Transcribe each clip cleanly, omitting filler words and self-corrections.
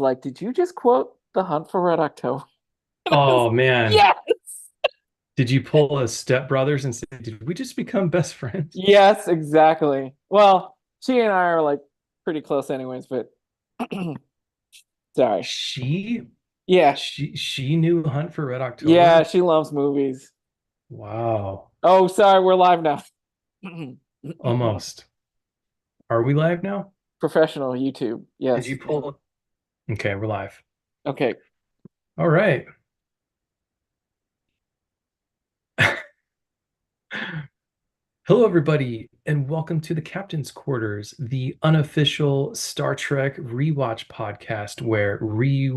was like, "Did you just quote The Hunt for Red October?" And I was Oh like, man, yes, did you pull a Step Brothers and say, did we just become best friends? yes, exactly. Well, she and I are like pretty close, anyways. But sorry. She Yeah, she knew Hunt for Red yeah, October? she loves movies. Wow. Oh, sorry, we're live now. Almost. Are we live now? Professional YouTube. Did you Yes. pull? Okay, we're live. Okay. All right. Hello, everybody, and welcome to the Captain's Quarters, the unofficial Star Trek rewatch podcast where we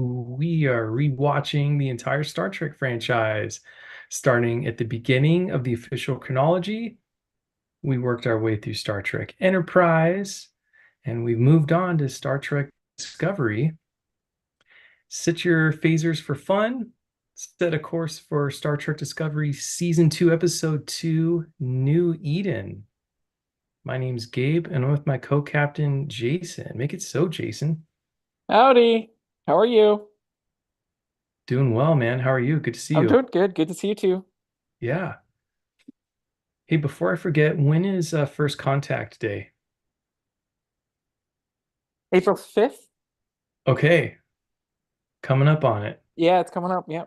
are rewatching the entire Star Trek franchise. Starting at the beginning of the official chronology, we worked our way through Star Trek Enterprise, and we've moved on to Star Trek Discovery. Sit your phasers for fun. Set a course for Star Trek Discovery Season 2, Episode 2, New Eden. My name's Gabe, and I'm with my co-captain, Jason. Make it so, Jason. Howdy. How are you? Doing well, man. How are you? Good to see I'm you. doing good. Good to see you too. Yeah. Hey, before I forget, when is First Contact Day? April 5th? Okay, coming up on it. Yeah, it's coming up. Yeah.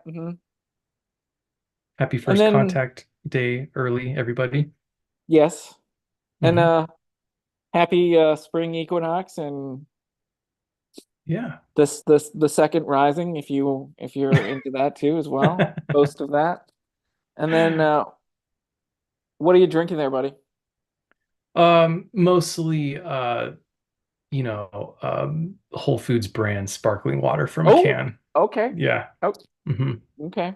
Happy And First then Contact Day early, everybody. yes. And Hmm. happy spring equinox and Yeah. the second rising if you're into that too as well. Post of that. And then what are you drinking there, buddy? Mostly Whole Foods brand sparkling water from a Oh, can. okay. Yeah. Oh, Hmm. okay.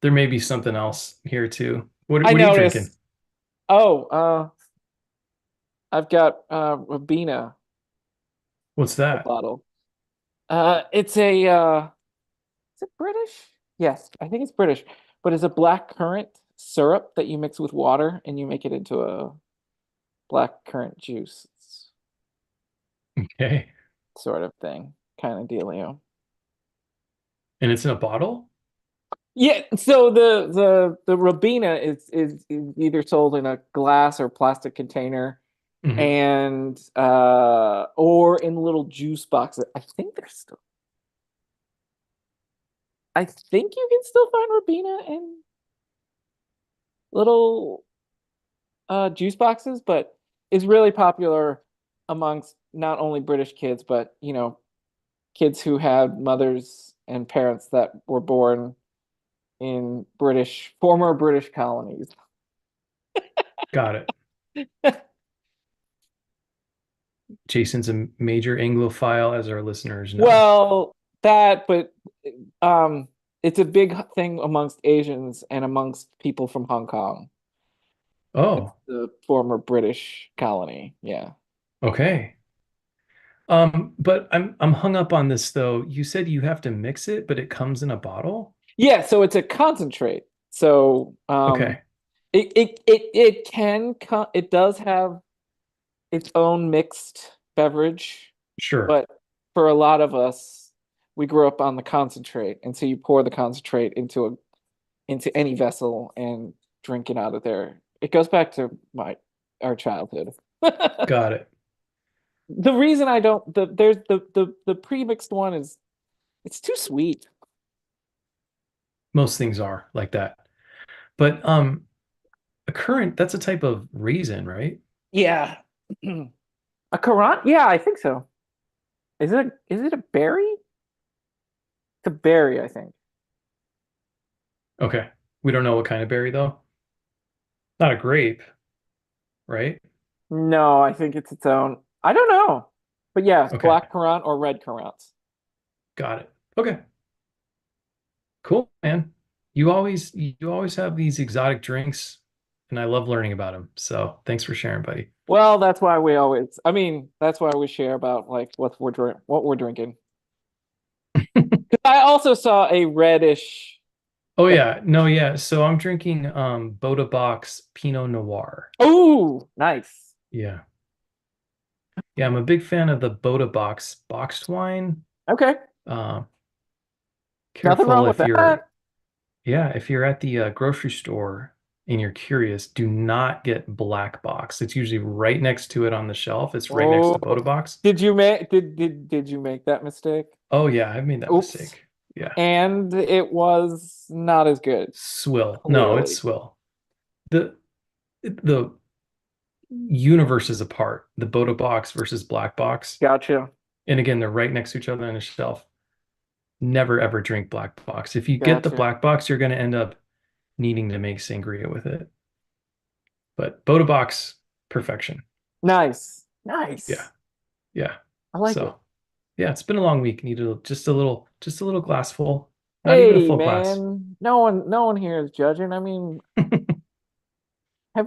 There may be something else here too. I What are you drinking? noticed. Oh, I've got Rabina, What's a that? bottle. It's a is it British? Yes, I think it's British, but it's a black currant syrup that you mix with water and you make it into a black currant juice Okay. sort of thing, kind of dealio. And it's in a bottle? Yeah, so the Rabina is either sold in a glass or plastic container Hmm. and or in little juice boxes. I think you can still find Rabina in little juice boxes, but it's really popular amongst not only British kids, but kids who had mothers and parents that were born in former British colonies. Got it. Jason's a major Anglophile, as our listeners know. Well, but um, it's a big thing amongst Asians and amongst people from Hong Kong. It's Oh, the former British colony. Yeah. okay. But I'm hung up on this though. You said you have to mix it, but it comes in a bottle? Yeah, so it's a concentrate. So Okay, it does have its own mixed beverage, sure. but for a lot of us, we grew up on the concentrate, and so you pour the concentrate into any vessel and drink it out of there. It goes back to my our childhood. Got it. The reason I don't there's the pre-mixed one is it's too sweet. Most things are like that. But a currant, that's a type of raisin, right? Yeah. A currant? Yeah, I think so. Is it a berry? It's a berry, I think. Okay. We don't know what kind of berry though. Not a grape, right? No, I think it's its own. I don't know. But yeah, Okay. black currant or red currants. Got it. Okay. Cool, man. You always have these exotic drinks, and I love learning about them. So thanks for sharing, buddy. Well, that's why I mean, that's why we share about like what we're drinking. 'Cause I also saw a reddish Oh beverage. yeah, no, yeah. So I'm drinking Boda Box Pinot Noir. Oh, nice. Yeah. Yeah, I'm a big fan of the Boda Box boxed wine. Okay. Um, Nothing Careful wrong with if you're, that. yeah, if you're at the grocery store and you're curious, do not get black box. It's usually right next to it on the shelf. It's right next to Oh, Botobox. did you make that mistake? Oh yeah, I've made that Oops. mistake. Yeah. And it was not as good, Swill. No, it's clearly. swill. The universe is apart. The Botobox versus black box. Gotcha. And again, they're right next to each other on the shelf. Never ever drink black box. If you get the Gotcha. black box, you're going to end up needing to make sangria with it. But Botobox, perfection. Nice. Yeah, Nice. yeah. I like it. So yeah, it's been a long week. Needed just a little glass full, not even a Hey, full glass. man. No one here is judging. I mean, have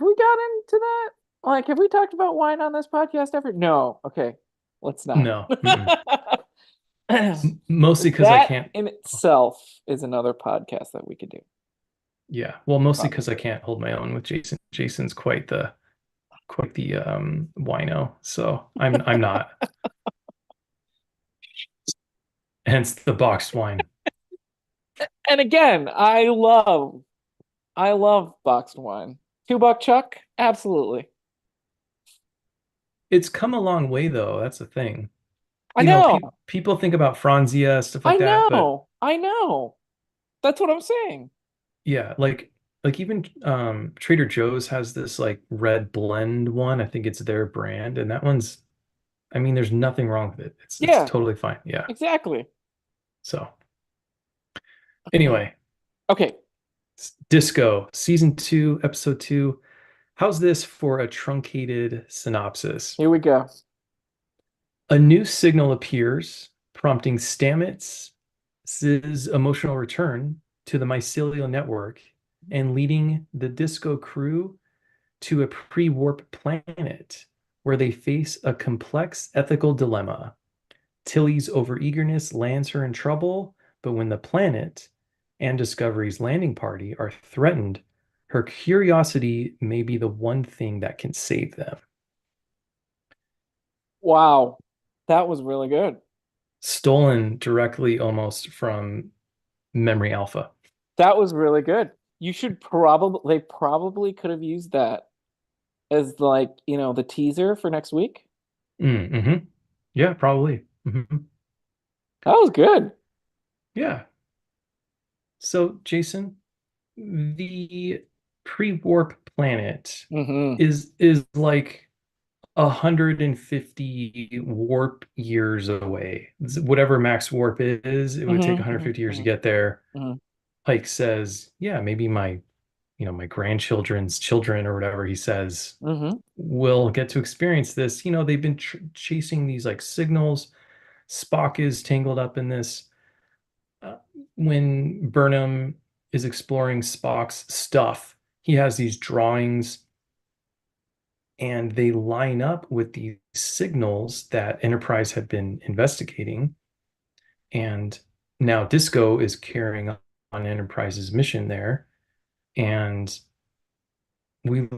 we got into that? Like, have we talked about wine on this podcast ever? No. Okay. Let's not. No, mostly because I That can't. in itself is another podcast that we could do, Yeah, well, mostly because I probably. can't hold my own with Jason. Jason's quite the wino, so I'm not. Hence the boxed wine. And again, I love boxed wine. $2 Chuck, absolutely. It's come a long way though. That's the thing. I know, People think about Franzia stuff like that, but I know. That's what I'm saying. yeah, like even Trader Joe's has this like red blend one. I think it's their brand, and that one's. I mean, there's nothing wrong with it. It's Yeah, totally fine. Yeah. exactly. So anyway, Okay, Disco season 2, episode 2. How's this for a truncated synopsis? here we go. A new signal appears, prompting Stamets' emotional return to the mycelial network and leading the Disco crew to a pre-warp planet where they face a complex ethical dilemma. Tilly's overeagerness lands her in trouble, but when the planet and Discovery's landing party are threatened, her curiosity may be the one thing that can save them. Wow, that was really good. Stolen directly almost from Memory Alpha. That was really good. You should probably, they probably could have used that as like, the teaser for next week. Mm-hmm. Yeah, probably. That was good. Yeah. So, Jason, the pre-warp planet Hmm. is like 150 warp years away. Whatever max warp is, it would take Hmm. 150 years to Hmm. get there. Hmm. Pike says, yeah, maybe my grandchildren's children or whatever he says Hmm. will get to experience this. They've been chasing these like signals. Spock is tangled up in this. Uh, when Burnham is exploring Spock's stuff, he has these drawings and they line up with these signals that Enterprise had been investigating. And now Disco is carrying on Enterprise's mission there. And we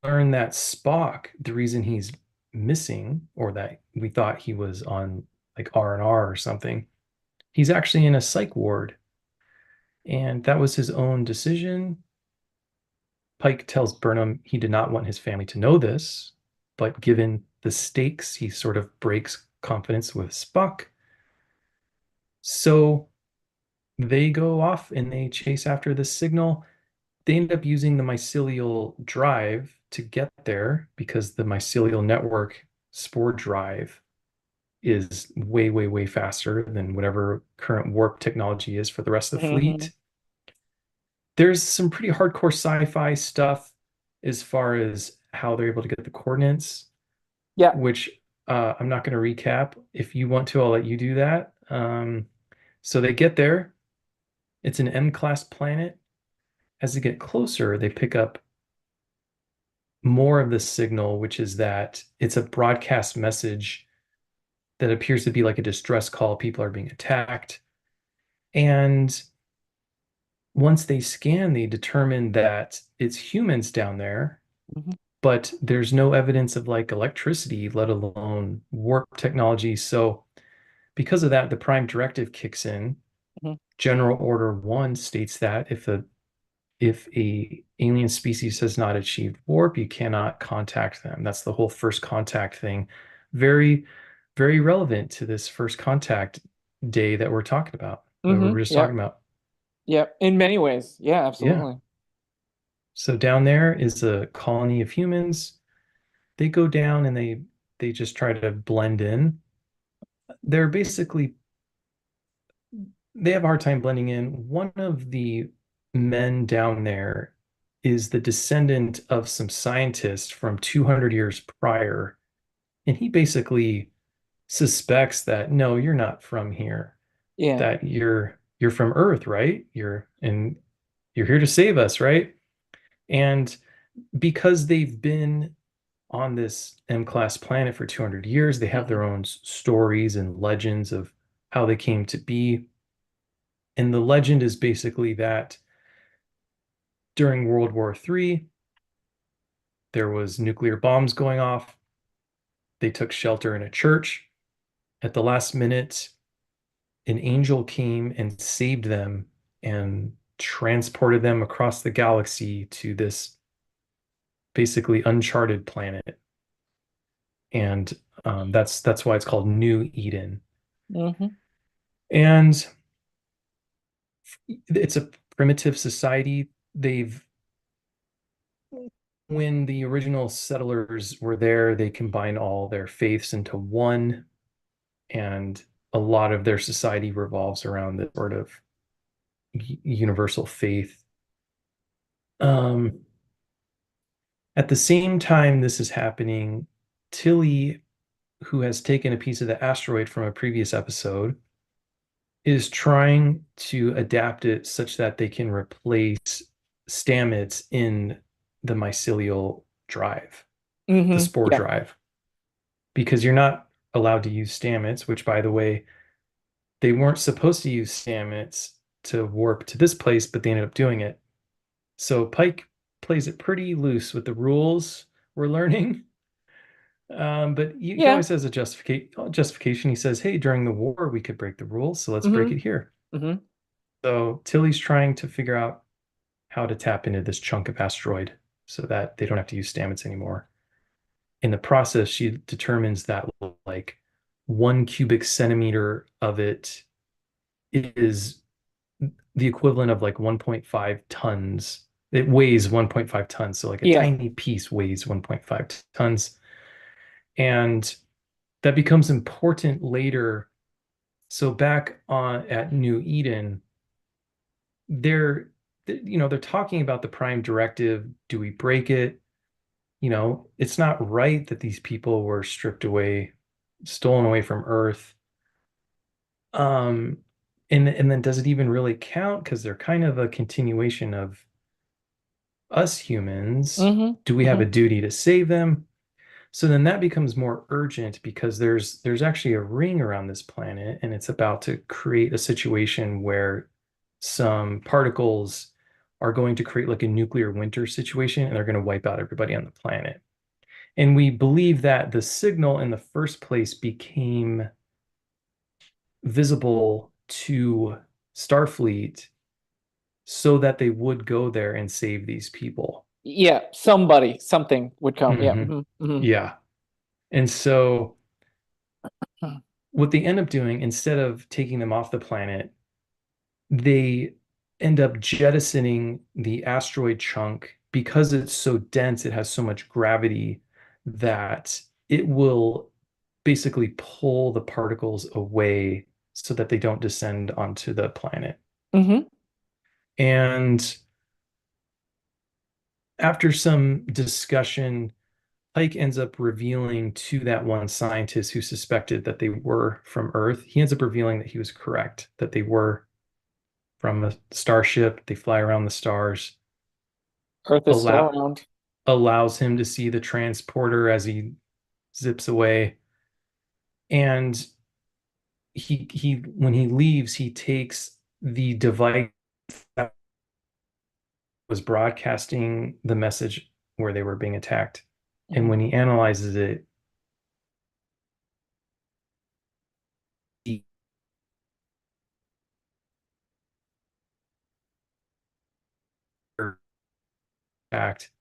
learn that Spock, the reason he's missing, or that we thought he was on like R&R or something, he's actually in a psych ward. And that was his own decision. Pike tells Burnham he did not want his family to know this, but given the stakes, he sort of breaks confidence with Spock. So they go off and they chase after this signal. They end up using the mycelial drive to get there because the mycelial network spore drive is way, way, way faster than whatever current warp technology is for the rest of the Hmm. fleet. There's some pretty hardcore sci-fi stuff as far as how they're able to get the coordinates, Yeah. which I'm not going to recap. If you want to, I'll let you do that. So they get there. It's an M-class planet. As they get closer, they pick up more of the signal, which is that it's a broadcast message that appears to be like a distress call. People are being attacked. And once they scan, they determine that it's humans down there. but there's no evidence of like electricity, let alone warp technology. So because of that, the prime directive kicks in. Hmm. General Order 1 states that if a alien species has not achieved warp, you cannot contact them. That's the whole first contact thing. Very, very relevant to this first contact day that we're talking about, that Hmm. we're just talking Yep. about. Yep. In many ways. Yeah, Yeah. absolutely. So down there is a colony of humans. They go down and they just try to blend in. They're basically they have a hard time blending in. One of the men down there is the descendant of some scientists from 200 years prior, and he basically suspects that no, you're not from here, Yeah. that you're from Earth, right? You're here to save us, right? And because they've been on this M-class planet for 200 years, they have Hmm. their own stories and legends of how they came to be. And the legend is basically that during World War III, there was nuclear bombs going off. They took shelter in a church. At the last minute, an angel came and saved them and transported them across the galaxy to this basically uncharted planet. And that's why it's called New Eden. Hmm. And it's a primitive society. They've When the original settlers were there, they combined all their faiths into one, and a lot of their society revolves around this sort of universal faith. Um, at the same time this is happening, Tilly, who has taken a piece of the asteroid from a previous episode, is trying to adapt it such that they can replace stamets in the mycelial drive, the Hmm. spore Yeah. drive, because you're not allowed to use stamets, which, by the way, they weren't supposed to use stamets to warp to this place, but they ended up doing it. So Pike plays it pretty loose with the rules we're learning. But he Yeah. always has a justification. He says, hey, during the war, we could break the rules, so let's break Hmm. it here. Hmm. So Tilly's trying to figure out how to tap into this chunk of asteroid so that they don't have to use stamets anymore. In the process, she determines that like 1 cubic centimeter of it is the equivalent of like 1.5 tons. It weighs 1.5 tons. So like a Yeah. tiny piece weighs 1.5 tons. And that becomes important later. So back on at New Eden, they're they're talking about the prime directive. Do we break it? It's not right that these people were stripped away, stolen away from Earth. Um, and then does it even really count? Because they're kind of a continuation of us humans. Hmm. Do we have a Hmm. duty to save them? So then that becomes more urgent because there's actually a ring around this planet, and it's about to create a situation where some particles are going to create like a nuclear winter situation, and they're going to wipe out everybody on the planet. And we believe that the signal in the first place became visible to Starfleet so that they would go there and save these people. Yeah. Somebody, something would come. Yeah. Hmm. Hmm. Hmm. Yeah. And so what they end up doing, instead of taking them off the planet, they end up jettisoning the asteroid chunk because it's so dense, it has so much gravity that it will basically pull the particles away so that they don't descend onto the planet. Hmm. And after some discussion, Pike ends up revealing to that one scientist who suspected that they were from Earth, he ends up revealing that he was correct, that they were from a starship. They fly around the stars, Earth is still allow, around. allows him to see the transporter as he zips away. And he when he leaves, he takes the device that was broadcasting the message where they were being attacked. And Mhm. when he analyzes it, he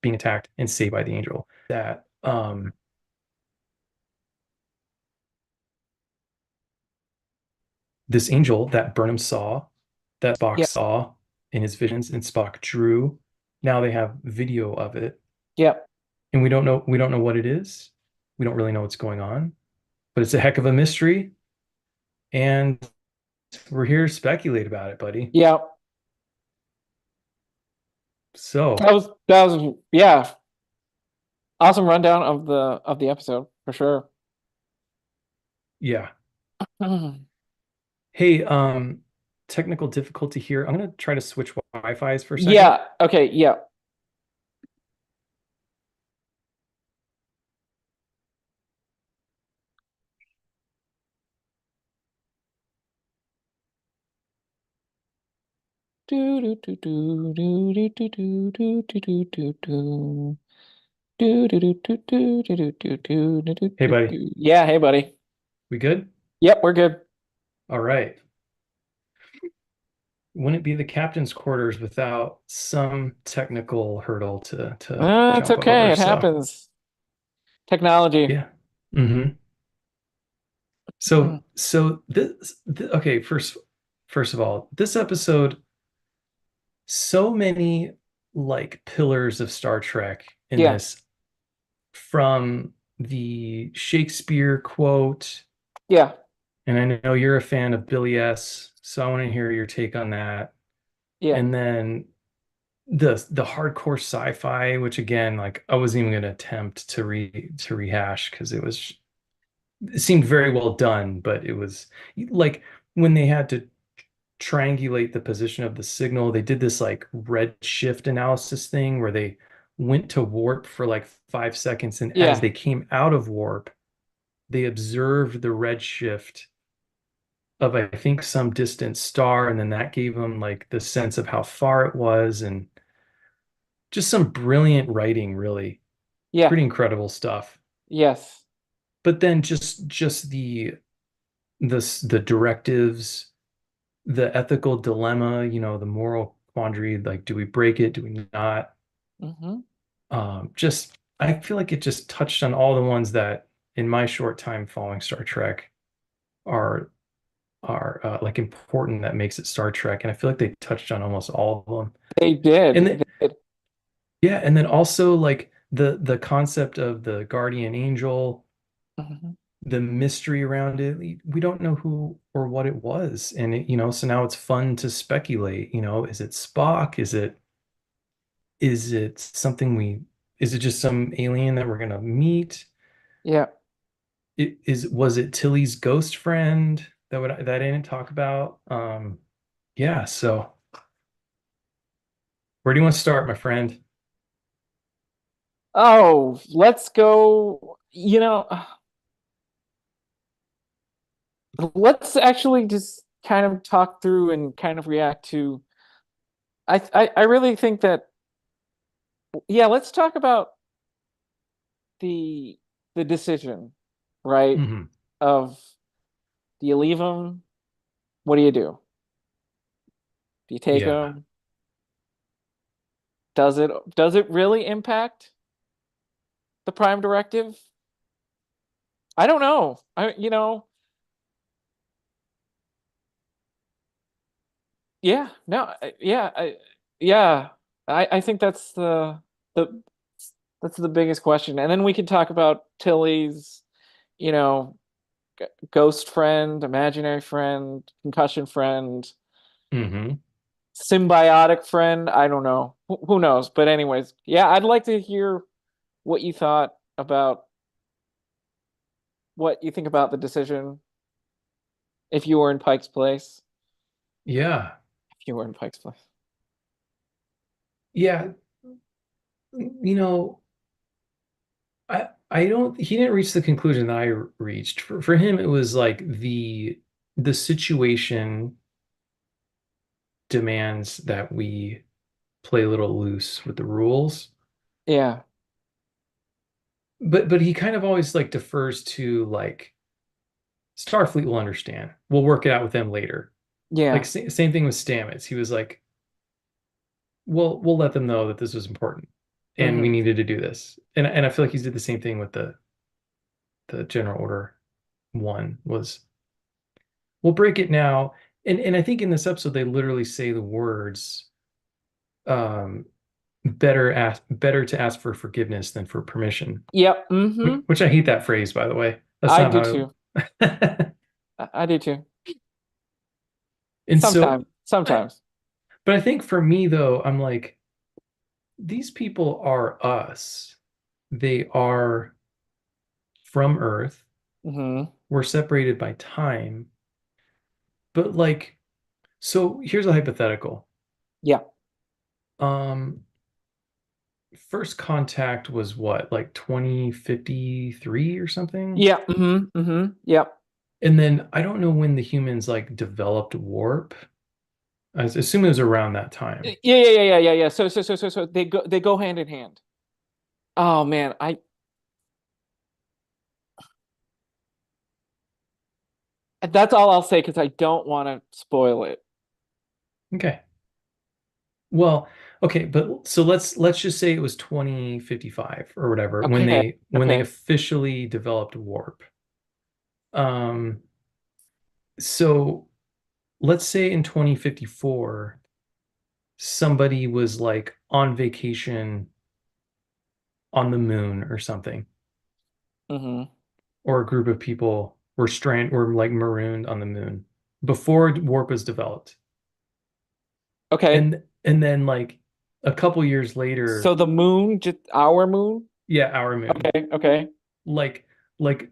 being attacked and saved by the angel. That this angel that Burnham saw, that Spock Yep. saw in his visions, and Spock drew. Now they have video of it, Yep. and we don't know what it is. We don't really know what's going on, but it's a heck of a mystery, and we're here to speculate about it, buddy. Yep. So, That was yeah, awesome rundown of the episode for sure. yeah. Mhm. Hey, technical difficulty here. I'm gonna try to switch Wi-Fi's for a second. Yeah. Okay. Yeah. Do do do do do do do do do do do do do. Do do do do do do do do do do Hey, do buddy, do. Yeah, hey buddy. we good? Yep, we're good. All right. Wouldn't be the captain's quarters without some technical hurdle to It's jump okay. over. It So happens. Technology. yeah. hmm So okay, first of all, this episode, so many like pillars of Star Trek in Yeah. this, from the Shakespeare quote, Yeah. and I know you're a fan of Billy S, so I want to hear your take on that. Yeah. And then the hardcore sci-fi, which again, like I wasn't even gonna attempt to rehash because it seemed very well done, but it was like when they had to triangulate the position of the signal, they did this like red shift analysis thing where they went to warp for like 5 seconds, and as Yeah. they came out of warp, they observed the red shift of I think some distant star, and then that gave them like the sense of how far it was, and just some brilliant writing, really. Yeah. Pretty incredible stuff. Yes. But then just the directives, the ethical dilemma, the moral quandary, like do we break it, do we not? Hmm. Just I feel like it just touched on all the ones that in my short time following Star Trek are like important, that makes it Star Trek, and I feel like they touched on almost all of them. They did. And They then did. yeah, and then also like the concept of the guardian angel, Mhm. the mystery around it. We don't know who or what it was. And so now it's fun to speculate, is it Spock? Is it something is it just some alien that we're gonna meet? Yeah. Was it Tilly's ghost friend that I didn't talk about? Yeah, so where do you want to start, my friend? Oh, let's go. Let's actually just kind of talk through and kind of react to. I really think that. Yeah, let's talk about the the decision, right? Hmm. Of, do you leave them? What do you do? Do you take Yeah. them? Does it really impact the Prime Directive? I don't know. Yeah, no, yeah. I think the that's the biggest question. And then we could talk about Tilly's, you know, ghost friend, imaginary friend, concussion friend, Hmm. symbiotic friend. I don't know. Who knows? But anyways, yeah, I'd like to hear what you thought about what you think about the decision if you were in Pike's place. Yeah. If you were in Pike's place. Yeah. You know, I don't he didn't reach the conclusion that I reached. For him, it was like the situation demands that we play a little loose with the rules. Yeah. but he kind of always like defers to like Starfleet will understand. We'll work it out with them later. Like Yeah. same thing with Stamets. He was like, we'll let them know that this was important and we Hmm. needed to do this. And I feel like he did the same thing with the General Order one was we'll break it now. And I think in this episode they literally say the words um better to ask for forgiveness than for permission. Yep. Hmm. Which I hate that phrase, by the way. That's I not do how too. I... I do too. And so Sometimes. Sometimes. but I think for me though, I'm like these people are us. They are from Earth. Hmm. We're separated by time. But like, so here's a hypothetical. Yeah. Um, First contact was what, like 2053 or something? Yeah. Hmm. Hmm. Yep. And then I don't know when the humans like developed warp. I assume it was around that time. Yeah. So they go hand in hand. Oh man, I that's all I'll say because I don't want to spoil it. Okay. Well, okay, but so let's just say it was 2055 or whatever when Okay. they Okay. officially developed warp. Um, so let's say in 2054 somebody was like on vacation on the moon or something, Hmm. or a group of people were like marooned on the moon before warp was developed. Okay. And then like a couple years So later, the moon, just our moon. yeah, our moon. Okay. Okay. Like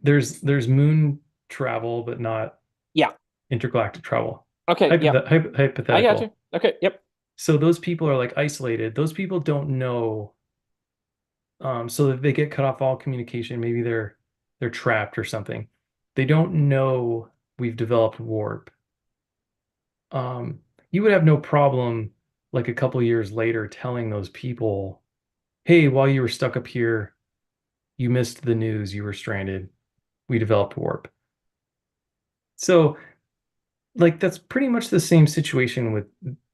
there's moon travel, but not Yeah. intergalactic travel. Okay. Yep. I got you. Hypothetical. Okay. Yep. So those people are like isolated. Those people don't know. So that they get cut off all communication. Maybe they're trapped or something. They don't know we've developed warp. You would have no problem like a couple years later telling those people, "Hey, while you were stuck up here, you missed the news. You were stranded. We developed warp." So like that's pretty much the same situation with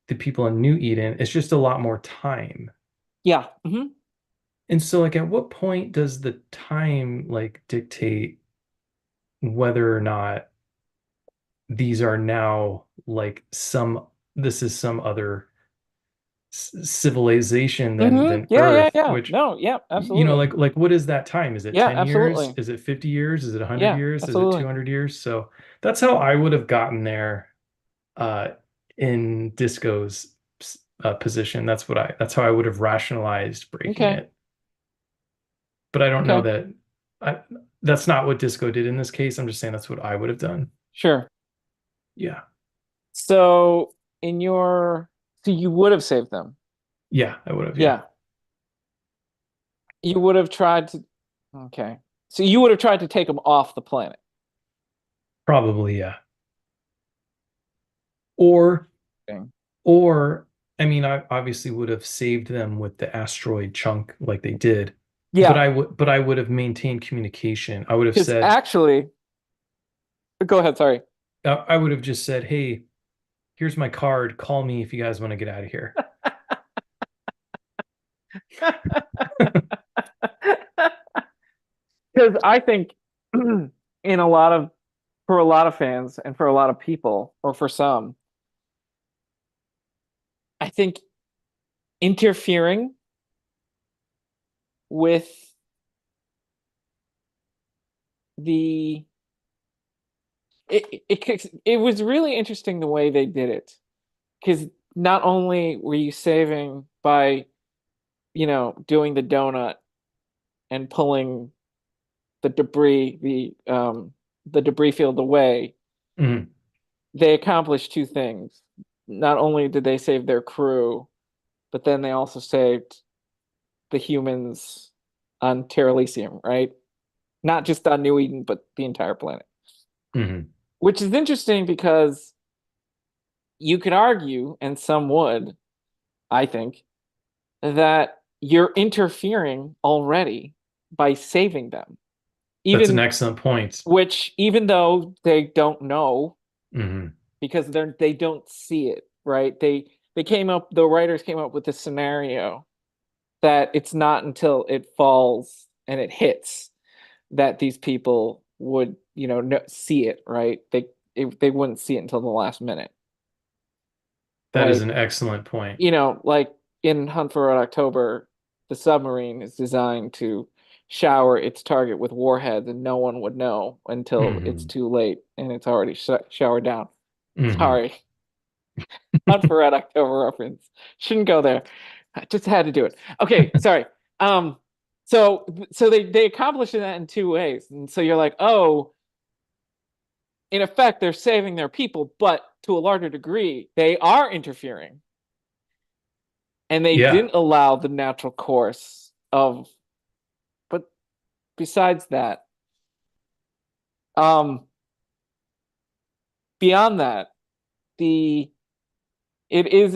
the people in New Eden. It's just a lot more time. Yeah. Hmm. And so like at what point does the time like dictate whether or not these are now like this is some other civilization than Earth, Yeah. which No. Yeah. you know Absolutely. like what is that time? Is it Yeah. 10 years? Absolutely. Is it 50 years? Is it 100 Yeah. years? Is it Absolutely. 200 years? So that's how I would have gotten there uh in Disco's position. That's how I would have rationalized breaking Okay. it. But I don't know Okay. that I that's not what Disco did in this case. I'm just saying that's what I would have done. Sure. Yeah. So in your, so you would have saved them. Yeah, I would have, yeah. Yeah. You would have tried to. Okay. So you would have tried to take them off the planet. Probably, yeah. Or Okay. or I mean, I obviously would have saved them with the asteroid chunk like they did, Yeah. but I would have maintained communication. I would have Because said actually, go ahead. Sorry. I would have just said, "Hey, here's my card. Call me if you guys want to get out of here." Because I think in a lot of, for a lot of fans and for a lot of people, or for some, I think interfering with the it was really interesting the way they did it because not only were you saving by doing the donut and pulling the debris the debris field away, Mhm. they accomplished two things. Not only did they save their crew, but then they also saved the humans on Terra Elysium, right? Not just on New Eden, but the entire planet. Mhm. Which is interesting because you could argue, and some would, I think, that you're interfering already by saving them. That's an Even excellent point. which even though they don't know Hmm. because they don't see it, right? They came up the writers came up with this scenario that it's not until it falls and it hits that these people would, see it, right? They wouldn't see it until the last minute, That is right? an excellent point. Like in Hunt for Red October, the submarine is designed to shower its target with warheads, and no one would know until it's Hmm. too late and it's already showered down. Hmm. Sorry, Hunt for Red October reference. Shouldn't go there. I just had to do it. Okay, sorry. Um, so they accomplish that in two ways, and so you're like, oh, in effect, they're saving their people, but to a larger degree, they are interfering, and they Yeah. didn't allow the natural course of. But besides that, um, beyond that, the it is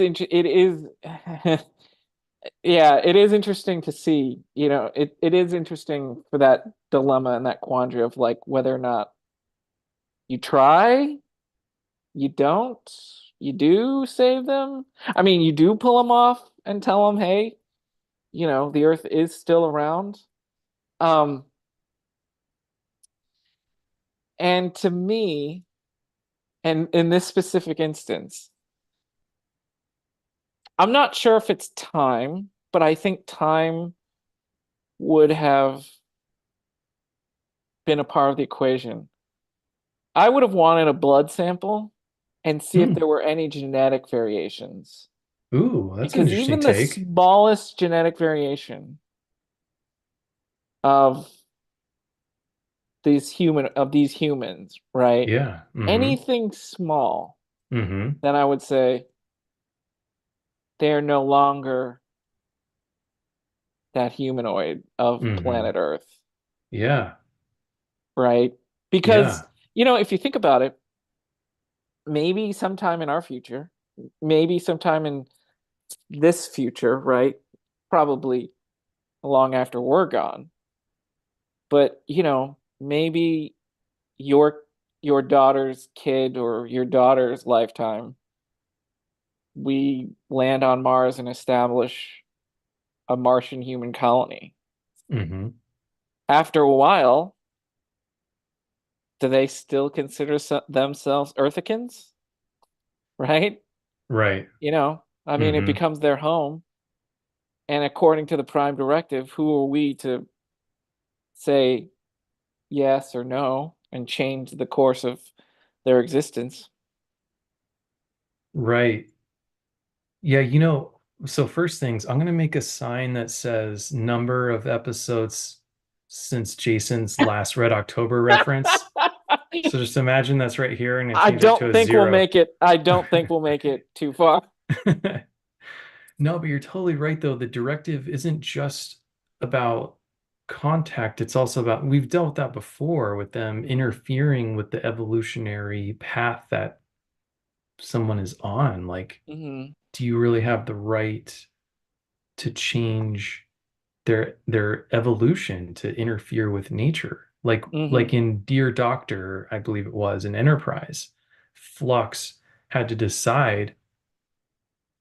yeah, it is interesting to see. It is interesting for that dilemma and that quandary of like whether or not you try, you don't, you do save them. I mean, you do pull them off and tell them, hey, the Earth is still around. Um, and to me, and in this specific instance, I'm not sure if it's time, but I think time would have been a part of the equation. I would have wanted a blood sample and see if Hmm. there were any genetic variations. Ooh, that's an Because interesting even the take. smallest genetic variation of these humans, right? Yeah. Hmm. Anything small, Hmm. then I would say they're no longer that humanoid of Hmm. planet Earth, Yeah. right? Because, Yeah. if you think about it, maybe sometime in our future, maybe sometime in this future, right? Probably long after we're gone. But, maybe your your daughter's kid or your daughter's lifetime, we land on Mars and establish a Martian human colony. Hmm. After a while, do they still consider themselves Earthicans? Right? Right. I mean, it Hmm. becomes their home. And according to the Prime Directive, who are we to say yes or no and change the course of their existence? Right. Yeah, so first things, I'm gonna make a sign that says number of episodes since Jason's last Red October reference. So just imagine that's right here and I change that to a zero. I don't think we'll make it too far. No, but you're totally right though. The directive isn't just about contact, it's also about we've dealt with that before with them interfering with the evolutionary path that someone is on. Like, Hmm. do you really have the right to change their evolution to interfere with nature? Like Hmm. in Dear Doctor, I believe it was in Enterprise, Flux had to decide,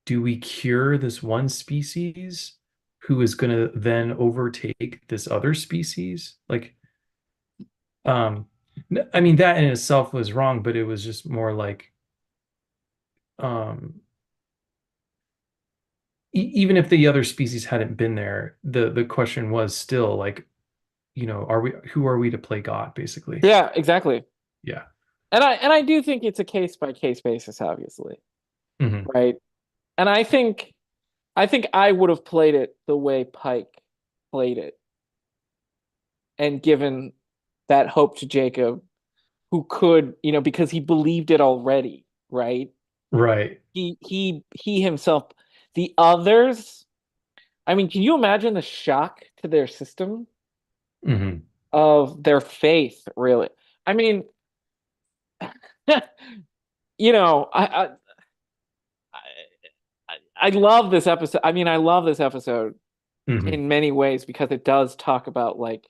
do we cure this one species who is going to then overtake this other species? Like, um, I mean, that in itself was wrong, but it was just more like, um, even if the other species hadn't been there, the question was still like, are we who are we to play God, basically? Yeah, exactly. Yeah. And I do think it's a case by case basis, obviously, Hmm. right? And I think I would have played it the way Pike played it and given that hope to Jacob, who could, because he believed it already, right? Right. He himself, the others, I mean, can you imagine the shock to their system Hmm. of their faith, really? I mean, you know, I love this episode. I mean, I love this episode Hmm. in many ways because it does talk about like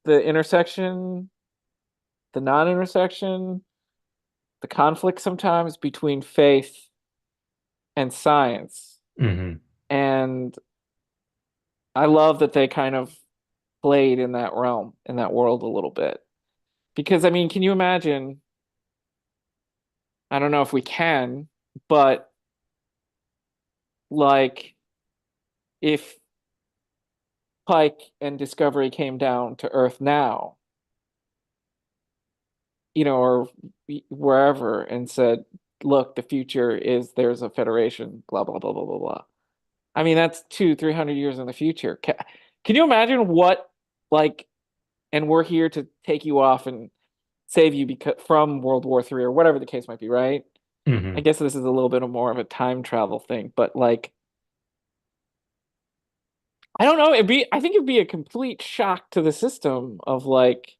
the intersection, the non-intersection, the conflict sometimes between faith and science. Hmm. And I love that they kind of played in that realm, in that world a little bit. Because I mean, can you imagine? I don't know if we can, but like if Pike and Discovery came down to Earth now, or wherever and said, look, the future is there's a federation, blah, blah, blah, blah, blah, blah. I mean, that's 300 years in the future. Can you imagine what, like, and we're here to take you off and save you because from World War III or whatever the case might be, right? I Hmm. guess this is a little bit of more of a time travel thing, but like, I don't know. I think it'd be a complete shock to the system of like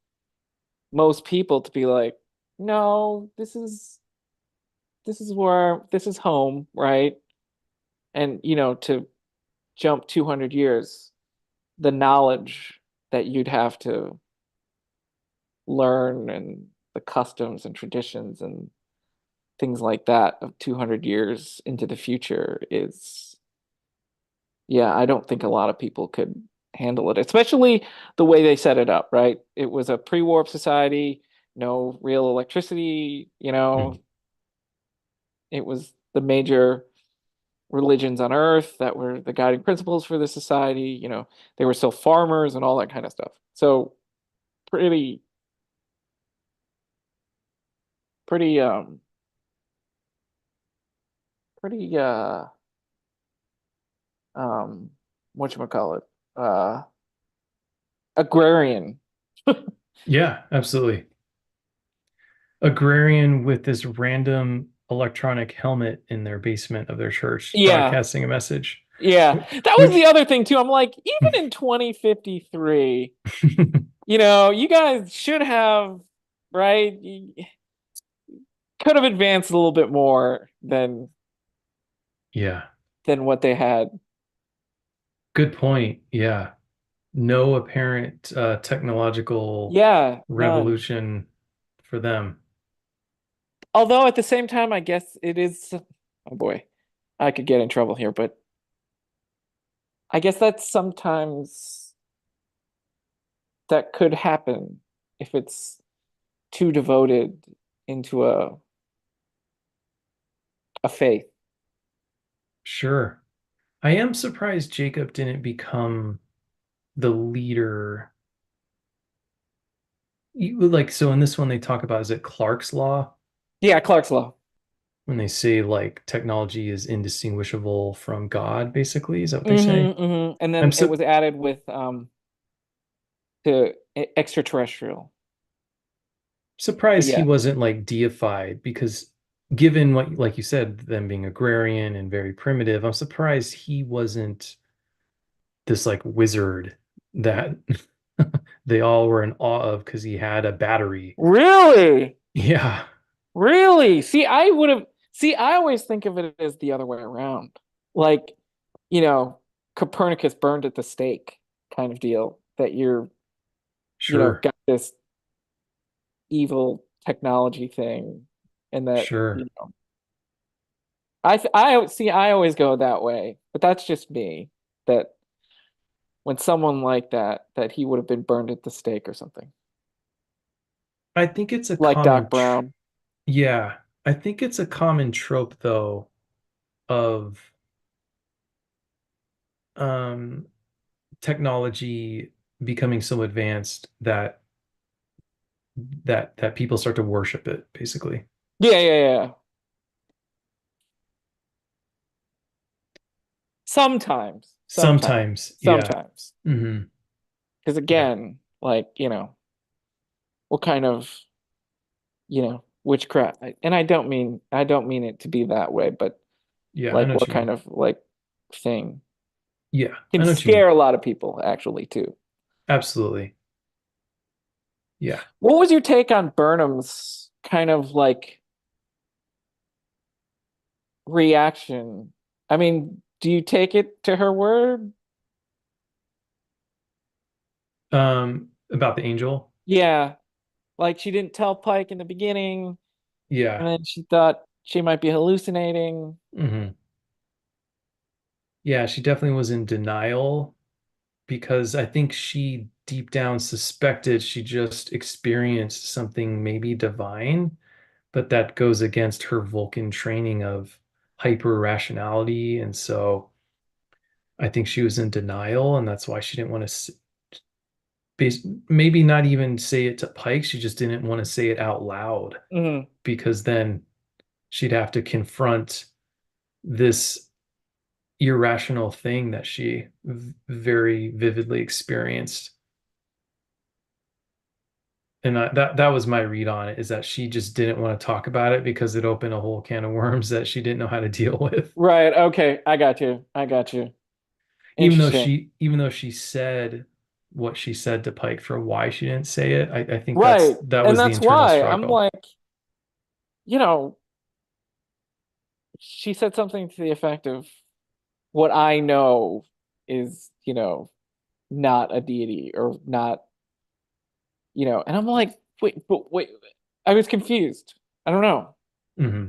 most people to be like, no, this is home, right? And to jump 200 years, the knowledge that you'd have to learn and the customs and traditions and things like that of 200 years into the future is, yeah, I don't think a lot of people could handle it, especially the way they set it up, right? It was a pre-warp society, no real electricity, Hmm. it was the major religions on Earth that were the guiding principles for the society. They were still farmers and all that kind of stuff. So pretty, pretty, pretty, um, whatchamacallit, uh, agrarian. Yeah, absolutely. Agrarian with this random electronic helmet in their basement of their church Yeah, broadcasting a message, yeah. That was the which other thing too. I'm like, even in 2053, you guys should have, right? You could have advanced a little bit more yeah, than what they had. good point. Yeah. No apparent technological Yeah, none. revolution for them. Although at the same time, I guess it is, oh boy, I could get in trouble here, but I guess that's sometimes that could happen if it's too devoted into a faith. Sure. I am surprised Jacob didn't become the leader. Like, so in this one, they talk about, is it Clark's Law? Yeah, Clark's Law. When they say like technology is indistinguishable from God, basically. Is that what they say? And I'm then it so was added with to extraterrestrial. But surprised he yeah, wasn't like deified because given what, like you said, them being agrarian and very primitive, I'm surprised he wasn't this like wizard that they all were in awe of because he had a battery. really, Yeah, really. See, I always think of it as the other way around. Like, you know, Copernicus burned at the stake kind of deal that you're, sure, got this evil technology thing and that, sure. I always go that way, but that's just me. That when someone like that he would have been burned at the stake or something. I think it's a Like common Doc tr Brown. yeah, I think it's a common trope though of um technology becoming so advanced that people start to worship it, basically. Yeah, yeah, yeah. Sometimes, sometimes, Sometimes, yeah. sometimes. Hmm. Because Yeah. again, like, what kind of, witchcraft? And I don't mean it to be that way, but Yeah, I like know what what you kind mean. of like thing Yeah, can I know what you mean. scare a lot of people actually too. Absolutely. Yeah. What was your take on Burnham's kind of like reaction? I mean, Do you take it to her word? About the angel. Yeah, like she didn't tell Pike in the beginning, and Yeah. then she thought she might be hallucinating. Hmm. Yeah, she definitely was in denial because I think she deep down suspected she just experienced something maybe divine, but that goes against her Vulcan training of hyper rationality. And so I think she was in denial, and that's why she didn't want to maybe not even say it to Pike. She just didn't want to say it out loud Hmm. because then she'd have to confront this irrational thing that she very vividly experienced. And that was my read on it, is that she just didn't want to talk about it because it opened a whole can of worms that she didn't know how to deal with. Right. Okay. I got you. I got you. Even though Interesting. she said what she said to Pike for why she didn't say it, I think Right. that And was the that's internal why I'm struggle. like, you know, she said something to the effect of what I know is, not a deity or not, and I'm like, wait, but wait, I was confused. I don't know. Hmm.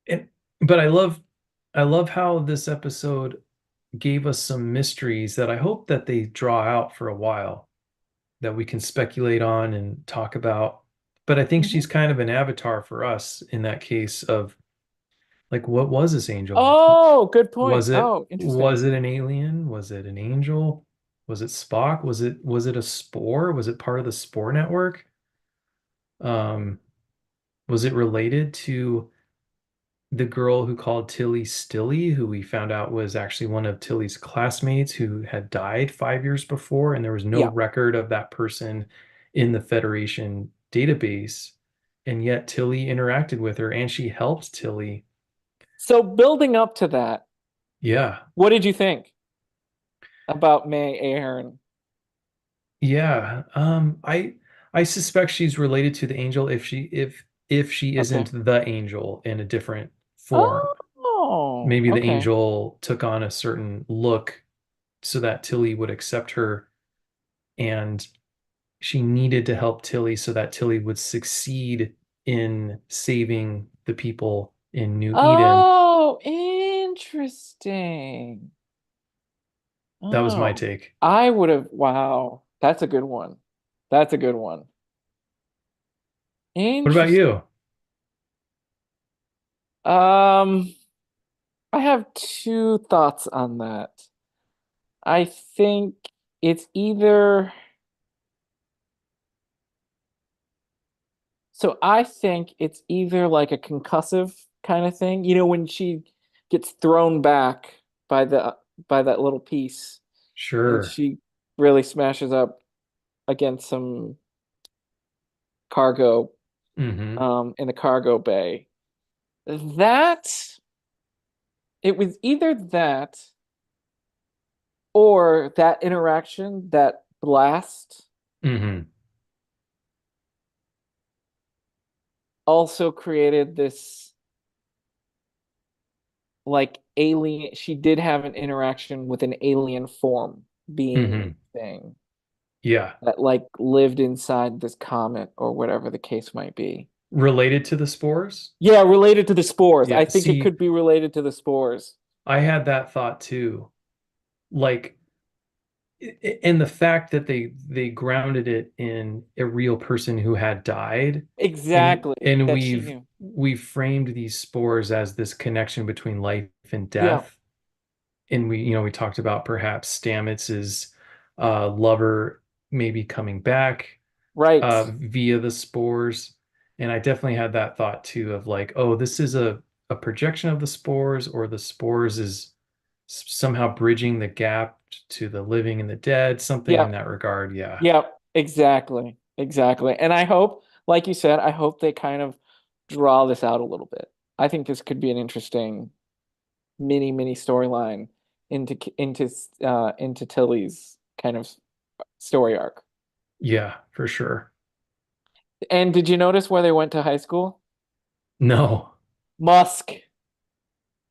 And but I love how this episode gave us some mysteries that I hope that they draw out for a while that we can speculate on and talk about. But I think Mhm. she's kind of an avatar for us in that case of like, what was this angel? Oh, good point. Oh, Was interesting. it an alien? Was it an angel? Was it Spock? Was it a spore? Was it part of the spore network? Um, was it related to the girl who called Tilly Stilly, who we found out was actually one of Tilly's classmates who had died 5 years before, and there was no Yeah. record of that person in the Federation database. And yet Tilly interacted with her and she helped Tilly. So building up to that, Yeah. what did you think about May Ahern? Yeah. I suspect she's related to the angel if she Okay. isn't the angel in a different form. Oh, Maybe the okay. angel took on a certain look so that Tilly would accept her, and she needed to help Tilly so that Tilly would succeed in saving the people in New Eden. Oh, interesting. That was my Oh, take. I would have, wow. That's a good one. That's a good one. What about Interesting. you? Um, I have two thoughts on that. I think it's either, so I think it's either like a concussive kind of thing, when she gets thrown back by the by that little piece and Sure. she really smashes up against some cargo Hmm. in the cargo bay. That it was either that or that interaction, that blast Hmm. also created this like alien. She did have an interaction with an alien form being Hmm. thing Yeah. that like lived inside this comet or whatever the case might be. Related to the spores? Yeah, related to the spores. I Yeah. think it See, could be related to the spores. I had that thought too. Like, and the fact that they grounded it in a real person who had died, Exactly. and That she knew. we've framed these spores as this connection between life and Yeah, death. And we talked about perhaps Stamets's lover maybe coming back right. via the spores. And I definitely had that thought too of like, oh, this is a projection of the spores, or the spores is somehow bridging the gap to the living and the dead, something Yeah, in that regard. Yeah. yeah, exactly. Exactly. And I hope, like you said, I hope they kind of draw this out a little bit. I think this could be an interesting mini storyline into Tilly's kind of story arc. Yeah, for sure. And did you notice where they went to high school? No. Musk.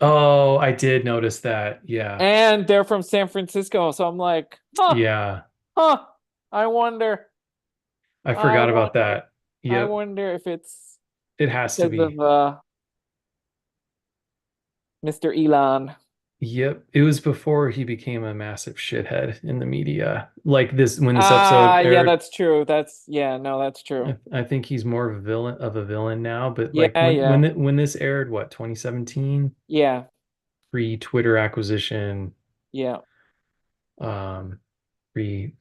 Oh, I did notice that. Yeah. And they're from San Francisco, so I'm like, huh, Yeah. huh. I wonder, I I forgot about wonder, that. Yep. if it's It has to because be. of Mr. Elon. Yep. It was before he became a massive shithead in the media. Like this when this Ah, episode yeah, aired, that's true. Yeah, no, that's true. I think he's more of a villain now, but like Yeah, yeah, when this aired, what, 2017, yeah, pre-Twitter acquisition, yeah, um, pre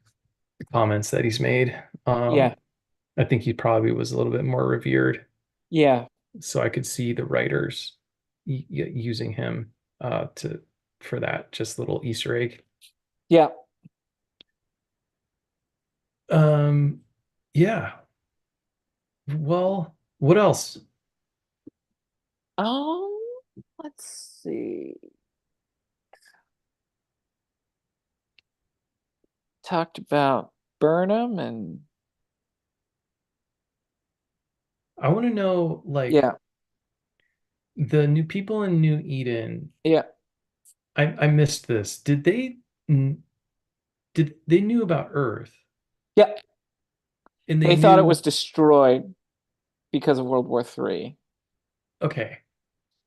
comments that he's made. yeah, I think he probably was a little bit more revered. yeah, So I could see the writers using him to for that just little Easter egg. yeah. Um, yeah. Well, what else? Um, let's see. Talked about Burnham and I want to know like yeah, the new people in New Eden. yeah, I missed this. Did they knew about Earth yeah. and they They thought it was knew destroyed because of World War III. okay.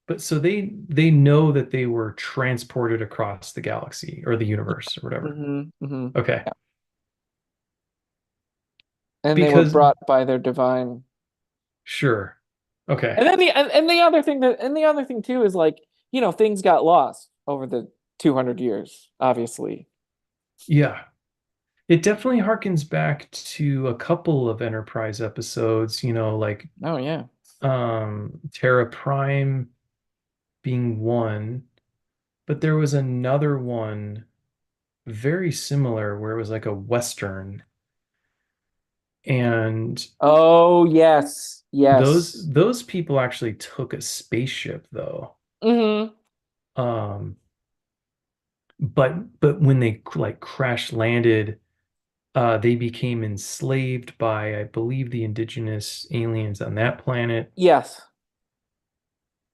But so they know that they were transported across the galaxy or the universe or whatever. Hmm. Okay. Yeah. And they were Because brought by their divine. sure. Okay. And then the other thing too is like, things got lost over the 200 years, obviously. Yeah. It definitely harkens back to a couple of Enterprise episodes, like Oh yeah. Terra Prime being one, but there was another one very similar where it was like a Western. And Oh yes. Yes. those people actually took a spaceship though. Hmm. Um, but when they like crash landed, they became enslaved by, I believe, the indigenous aliens on that planet. Yes.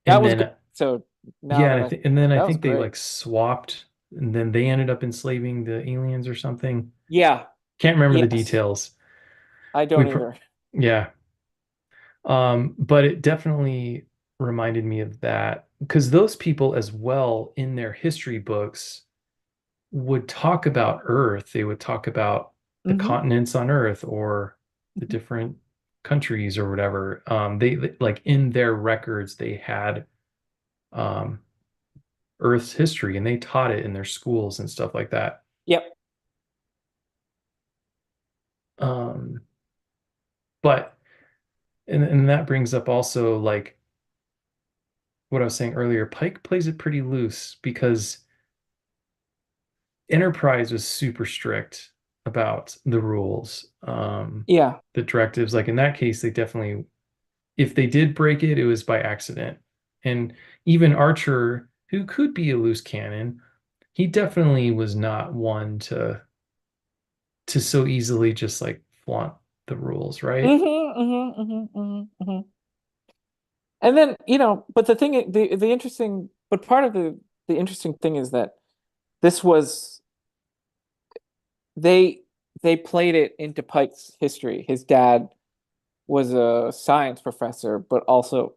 That And was good. then So now yeah, that I and then I that was think they great. like swapped, and then they ended up enslaving the aliens or something. Yeah. Can't remember the Yes. details. I We don't pr either. Yeah. But it definitely reminded me of that because those people as well in their history books would talk about Earth. They would talk about the Hmm. continents on Earth or the different countries or whatever. Like in their records, they had um, Earth's history and they taught it in their schools and stuff like that. Yep. Um, but and that brings up also like what I was saying earlier. Pike plays it pretty loose because Enterprise was super strict about the rules, Yeah. the directives. Like in that case, they definitely, if they did break it, it was by accident. And even Archer, who could be a loose cannon, he definitely was not one to so easily just like flaunt the rules, right? And then, but the interesting, but part of the interesting thing is that this was they they played it into Pike's history. His dad was a science professor, but also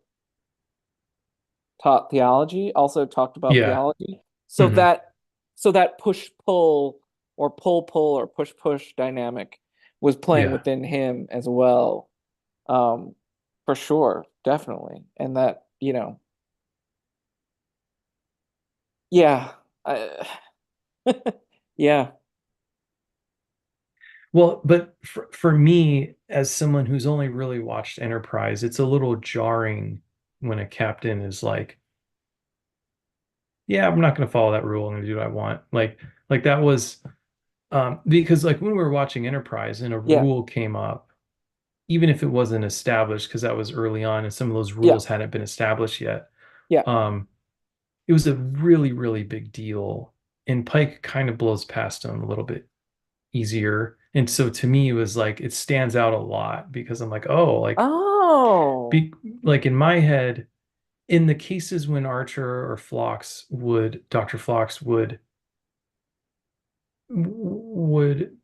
taught theology, also talked about Yeah. theology. So Hmm. that push pull or pull or push push dynamic was playing Yeah. within him as well. Um, for sure, definitely. And that, yeah. I, yeah. Well, but for me, as someone who's only really watched Enterprise, it's a little jarring when a captain is like, yeah, I'm not going to follow that rule. I'm going to do what I want. Like that was because like when we were watching Enterprise and a Yeah. rule came up, even if it wasn't established, because that was early on and some of those Yeah. rules hadn't been established yet, Yeah. um, it was a really, really big deal. And Pike kind of blows past him a little bit easier. And so to me, it was like it stands out a lot because I'm like, oh, Oh. be like in my head. in the cases when Archer or Dr. Phlox would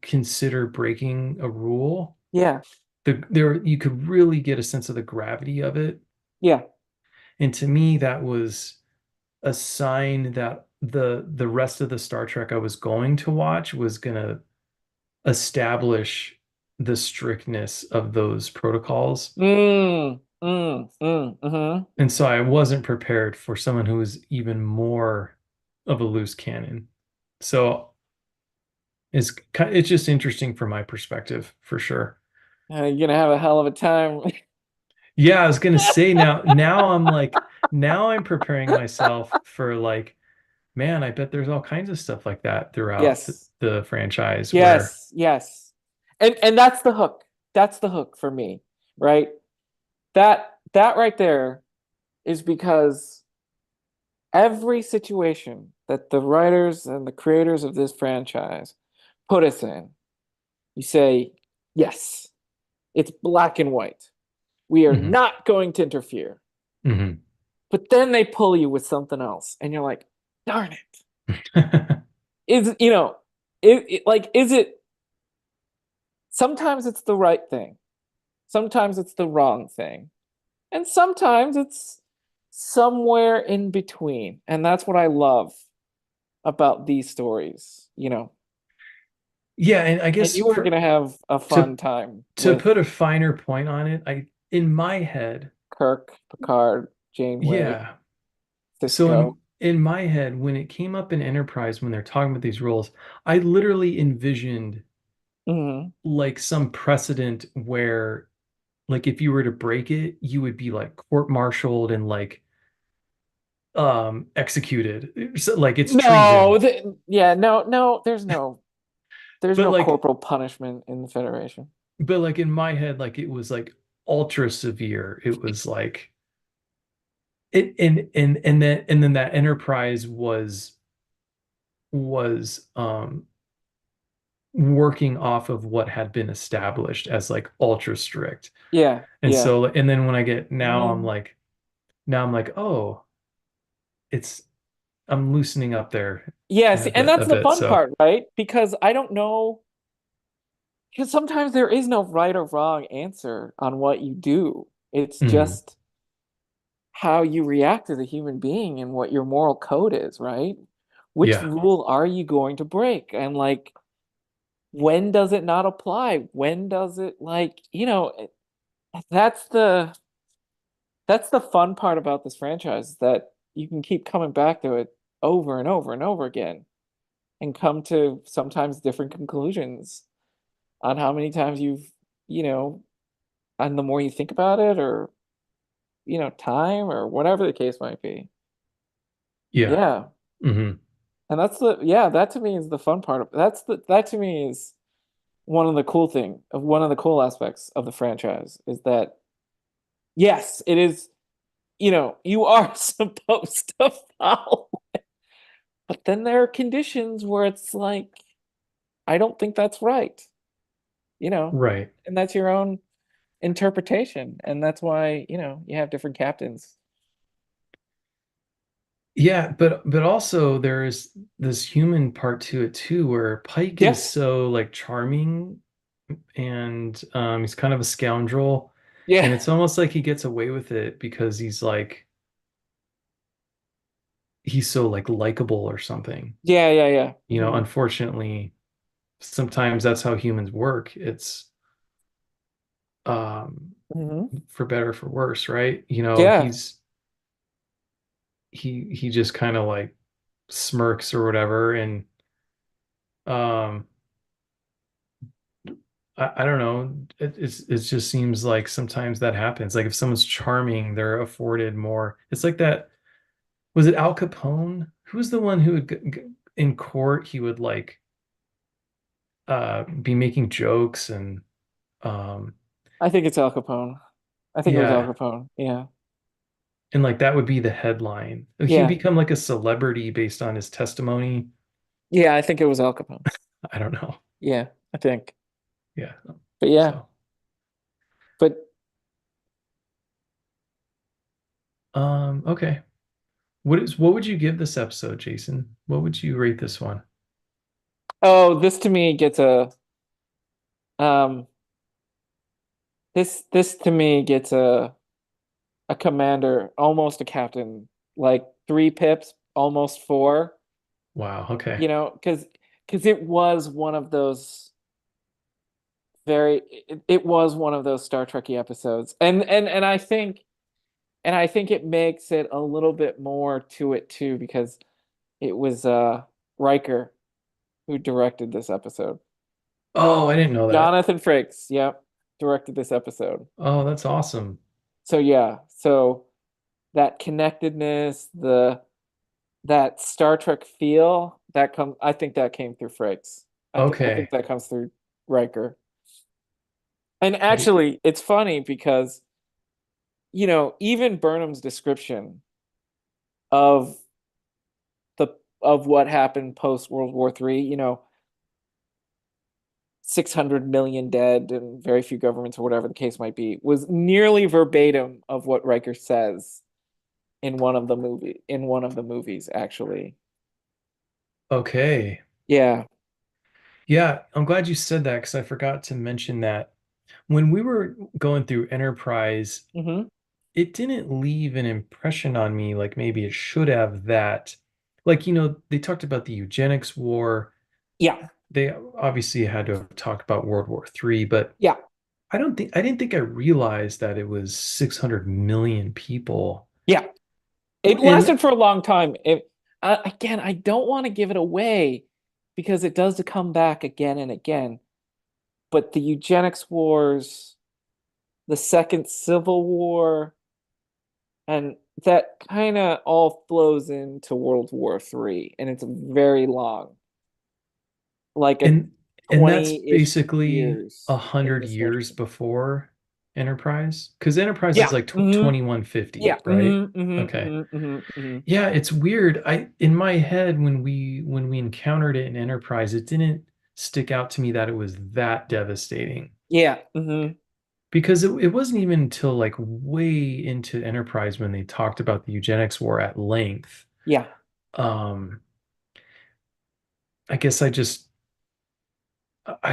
consider breaking a rule, Yeah, there you could really get a sense of the gravity of it. yeah. And to me, that was a sign that the rest of the Star Trek I was going to watch was gonna establish the strictness of those protocols. Mm-hmm. And so I wasn't prepared for someone who was even more of a loose cannon. So it's just interesting from my perspective for sure. You're gonna have a hell of a time. Yeah, I was gonna say now I'm like now I'm preparing myself for like, man, I bet there's all kinds of stuff like that throughout Yes, the franchise where yes. And that's the hook. That's the hook for me, right? That right there is because every situation that the writers and the creators of this franchise put us in, you say, yes, it's black and white. We are Mhm. not going to interfere. Mhm. But then they pull you with something else, and you're like, darn it. Is, is it, sometimes it's the right thing, sometimes it's the wrong thing, and sometimes it's somewhere in between. And that's what I love about these stories. Yeah, and I And guess you are going for to have a fun to time to with put a finer point on it, I in my head, Kirk, Picard, Janeway, yeah. So Cisco. in my head, when it came up in Enterprise, when they're talking about these roles, I literally envisioned Hmm. like some precedent where like if you were to break it, you would be like court-martialed and like executed. So, like it's treason. No, yeah, no, there's But no like corporal punishment in the Federation. but like in my head, like it was like ultra severe. It was like it and then that Enterprise was working off of what had been established as like ultra strict. Yeah, And yeah. so and then when I get Mm. now I'm like, oh, it's I'm loosening up there Yes, and a that's the bit. fun So part, right? Because I don't know, because sometimes there is no right or wrong answer on what you do. It's mhm. just how you react as a human being and what your moral code is, right? Which Yeah, rule are you going to break? And like, when does it not apply? When does it that's the fun part about this franchise, that you can keep coming back to it over and over and over again and come to sometimes different conclusions on how many times you know, and the more you think about it, or time, or whatever the case might be. yeah. Yeah. Hmm. And that to me is the fun part of that to me is one of the cool aspects of the franchise, is that yes, it is, you are supposed to follow. But then there are conditions where it's like, I don't think that's right, you know, Right. and that's your own interpretation. And that's why, you have different captains. Yeah, but also there is this human part to it too, where Pike is Yes. so like charming and he's kind of a scoundrel, and Yeah. it's almost like he gets away with it because he's so like likable or something. Yeah. Unfortunately, sometimes that's how humans work. It's um Hmm. for better or for worse, right? Yeah. He just kind of like smirks or whatever, and um I don't know. It just seems like sometimes that happens. Like if someone's charming, they're afforded more. It's like that. Was it Al Capone? Who was the one who would in court? He would like be making jokes um I think it's Al Capone. I think it was Al yeah, Capone. Yeah. and like that would be the headline. He would Yeah. become like a celebrity based on his testimony. Yeah, I think it was Al Capone. I don't know. Yeah, I think. Yeah. But yeah, So but Okay. What would you give this episode, Jason? What would you rate this one? Oh, this to me gets a um this to me gets a commander, almost a captain, like 3 pips, almost 4, Wow, okay. you know, because it was one of those it was one of those Star Trekky episodes. And I think it makes it a little bit more to it too, because it was Riker who directed this episode. Oh, I didn't know that. Jonathan Frakes, yep, directed this episode. Oh, that's awesome. So yeah, so that connectedness, the that Star Trek feel, I think that came through Frakes. I think Okay. that comes through Riker. And Y- actually, it's funny because, even Burnham's description of the of what happened post World War III, 600 million dead and very few governments, or whatever the case might be, was nearly verbatim of what Riker says in one of the movies, actually. Okay. Yeah. Yeah, I'm glad you said that because I forgot to mention that when we were going through Enterprise, Hmm. it didn't leave an impression on me like maybe it should have that. Like, they talked about the eugenics war. Yeah. They obviously had to have talked about World War III, but Yeah. I didn't think I realized that it was 600 million people. Yeah. It And lasted for a long time. Again, I don't want to give it away because it does come back again and again. But the eugenics wars, the Second Civil War, and that kind of all flows into World War III, and it's very long, like a and and that's 20-ish basically a years in hundred the Star years Trek. before Enterprise, because Enterprise is Yeah. like Hmm. 2150, Yeah. right? Hmm. Hmm. Okay. Hmm. Hmm. Hmm. Yeah, it's weird. I in my head when we encountered it in Enterprise, it didn't stick out to me that it was that devastating. Yeah. Hmm. Because it wasn't even until like way into Enterprise when they talked about the eugenics war at length. Yeah. Um, I guess I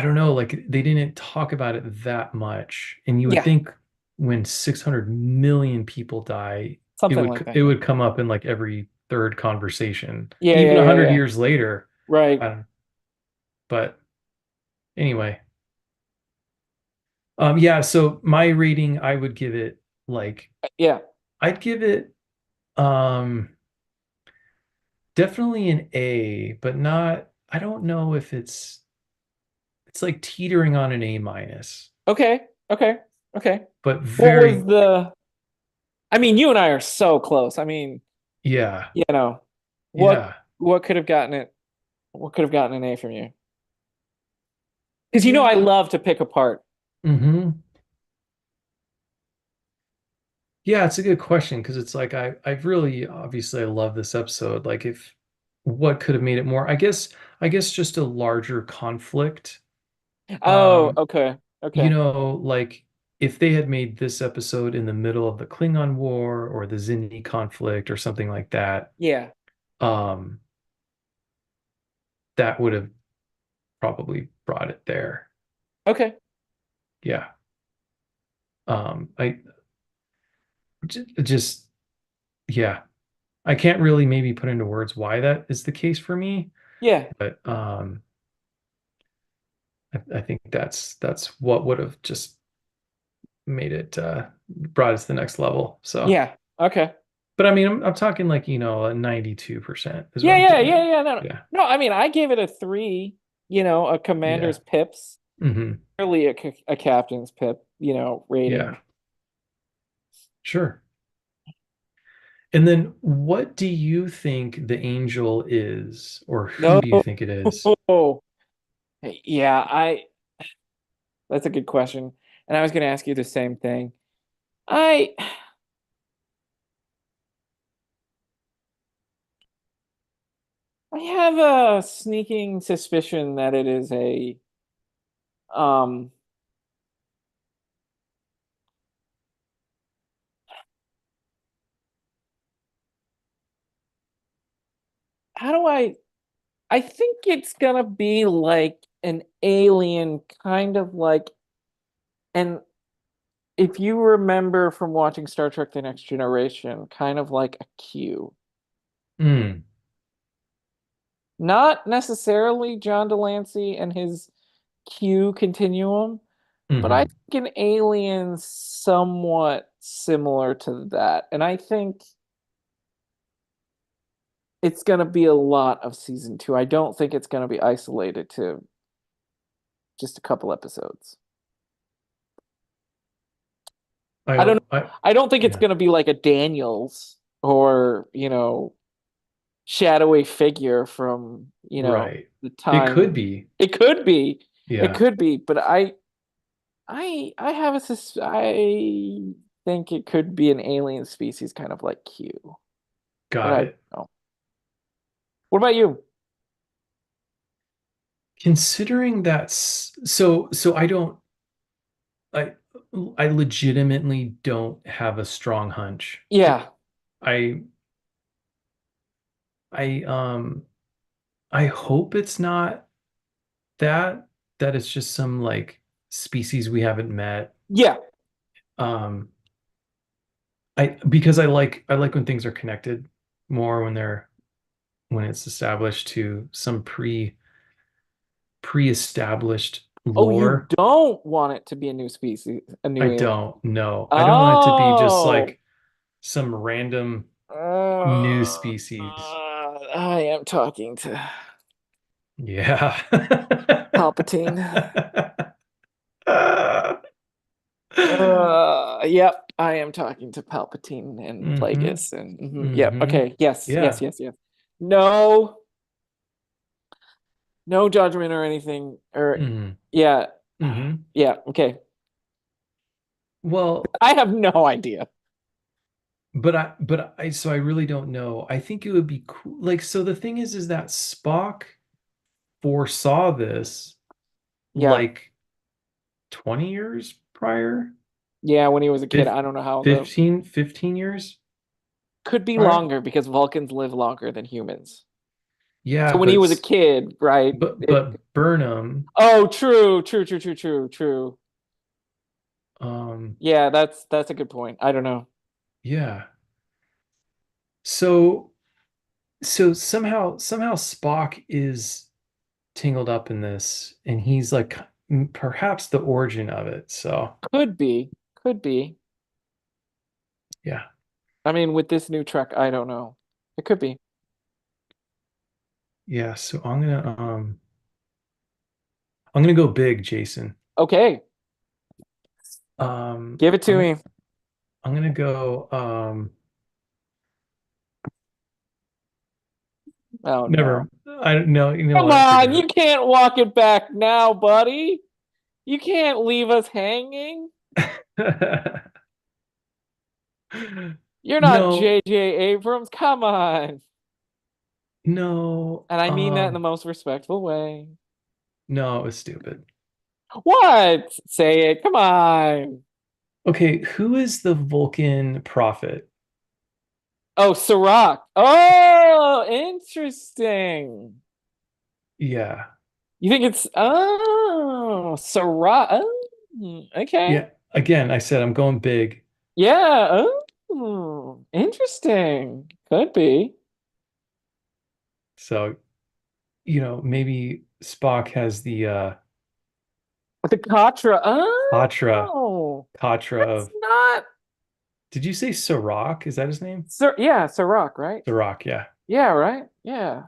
don't know, like they didn't talk about it that much. And you would Yeah. think when 600 million people die, Something like that. it Yeah. would come up in like every third conversation. Yeah. Even Yeah. a Yeah. hundred Yeah. years later, Right. I don't, but anyway. Yeah, so my rating, I would give it like Yeah. I'd give it um definitely an A, but not I don't know if it's like teetering on an A minus, Okay. Okay. Okay. but What was very I mean, you and I are so close. I mean, yeah, you know, what yeah. what could have gotten it? What could have gotten an A from you? Because I Yeah. love to pick apart. Yeah, it's a good question because it's like I've really obviously I love this episode. Like if what could have made it more? I guess just a larger conflict. Oh, Um, okay. Okay. like if they had made this episode in the middle of the Klingon War or the Xindi conflict or something like that, Yeah. um, that would have probably brought it there. Okay. Yeah. I just yeah, I can't really maybe put into words why that is the case for me, Yeah. but I think that's what would have just made it brought us to the next level. So, Yeah. Okay. but I mean, I'm talking like, a 92% is what Yeah. I'm Yeah. giving Yeah. it. Yeah. No. Yeah. No. I mean, I gave it a 3. A Yeah. commander's pips, Hmm. really a captain's pip. Yeah. Rating. Sure. And then what do you think the angel is, or who No. do you think it is? Yeah. That's a good question, and I was going to ask you the same thing. I. I have a sneaking suspicion that it is um how do I think it's gonna be like an alien, kind of like, and if you remember from watching Star Trek The Next Generation, kind of like a Q. Mm, Not necessarily John Delancey and his Q continuum, but I hmm. think an alien somewhat similar to that. And I think it's going to be a lot of season two. I don't think it's going to be isolated to just a couple episodes. I I don't don't, know. I don't think it's yeah, going to be like a Daniels or, shadowy figure from, right. the It could time. be. It could be. It Yeah, could be, but I have I think it could be an alien species kind of like Q. But got I don't it. know. What about you? Considering so I, I legitimately don't have a strong hunch. Yeah. I, I, I hope it's not that, that it's just some like species we haven't met. Yeah. Um, because I like when things are connected more when it's established to some pre-established Oh, you lore. don't want it to be a new species, a I new alien. don't know. I don't want it to be just Oh. like some random new Uh, species. I am talking to Yeah. Palpatine. Yep, I am talking to Palpatine and Mm-hmm. Plagueis and yep. Mm-hmm. Okay, yes, yes, Yeah. yes, yes. No, no judgment or anything. Or Mm-hmm. yeah, Mm-hmm. yeah. Okay, Well, I have no idea. so I really don't know. I think it would be cool. Like, so the thing is that Spock foresaw this Yeah, like 20 years prior, yeah. When he was a kid, Fif- I don't know how the 15 years could be prior. longer because Vulcans live longer than humans. Yeah, So when he was a kid, right? but Burnham, Oh, true, true, true, true, true, true. um, Yeah, that's a good point. I don't know. yeah. So somehow Spock is tangled up in this, and he's like perhaps the origin of it. So Could be, could be. yeah, I mean, with this new Trek, I don't know. It could be. yeah. So I'm gonna go big, Jason. Okay, Um, give it to I'm me. I'm gonna go Oh no. never. I don't know. You know Come what? Forget on, you can't walk it back now, buddy. You can't leave us hanging. it. You're not No, J.J. Abrams. Come on. no, And I mean that in the most respectful way. no, it was stupid. What? Say it. Come on. Okay, who is the Vulcan prophet? Oh, Sirach. Oh, interesting. Yeah. You think it's Sirach? Oh, okay. Yeah. Again, I said I'm going big. Yeah. Oh, interesting. Could be. So, maybe Spock has the The Katra. Katra, Oh, Katra that's of, not did you say Sirach? Is that his name? Sir. Yeah, Sirach, right? Sirach, yeah. Yeah, right. Yeah.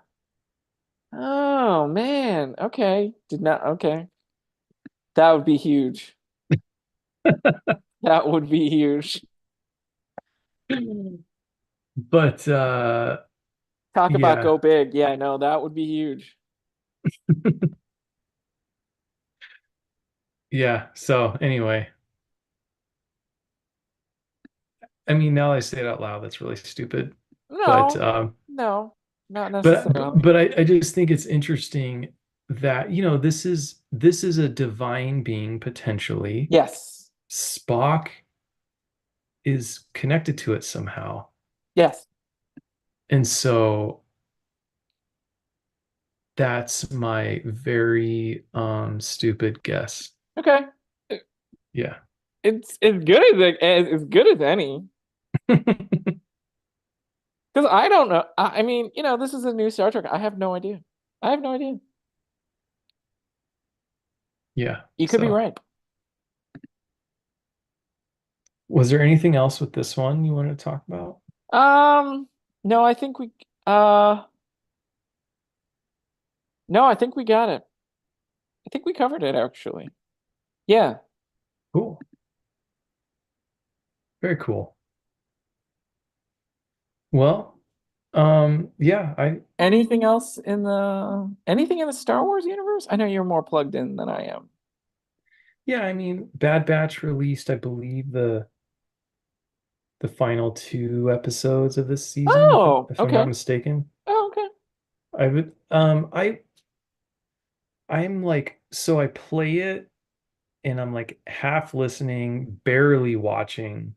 Oh man. Okay. Did not. Okay. That would be huge. That would be huge. But Talk about yeah. go big. Yeah, no, that would be huge. Yeah. So anyway, I mean, now that I say it out loud, that's really stupid. But No, no, not but necessarily. but I just think it's interesting that, this is a divine being potentially. Yes. Spock is connected to it somehow. Yes. And so That's my very stupid guess. Okay. It- Yeah. it's good as good as any. Because I don't know. I mean, this is a new Star Trek. I have no idea. I have no idea. Yeah. You could be So, right. was there anything else with this one you wanted to talk about? Um, no, I think we no, I think we got it. I think we covered it actually. Yeah. Cool. Very cool. Well, yeah, Anything in the Star Wars universe? I know you're more plugged in than I am. I mean, Bad Batch released, I believe, the final two episodes of this season, Oh, if I'm not okay. mistaken. Oh, okay. I would I'm like, so I play it and I'm like half listening, barely watching.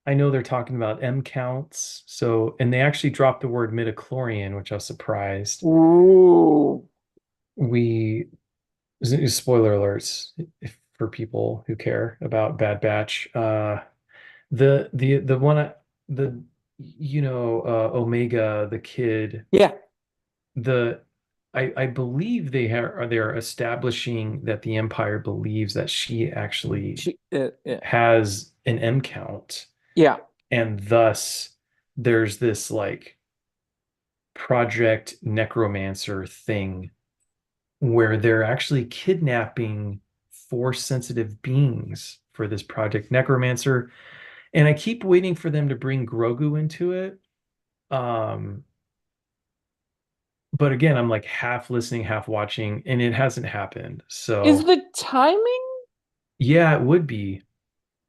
I know they're talking about M counts, so and they actually dropped the word midichlorian, which I was surprised. Ooh. We spoiler alerts for people who care about Bad Batch. The one the Omega, the kid, Yeah. the I believe they're establishing that the Empire believes that she actually Yeah. has an M count, Yeah. and thus there's this like Project Necromancer thing where they're actually kidnapping force sensitive beings for this Project Necromancer. And I keep waiting for them to bring Grogu into it. Um, but again, I'm like half listening, half watching, and it hasn't happened. Is So the timing? yeah, it would be.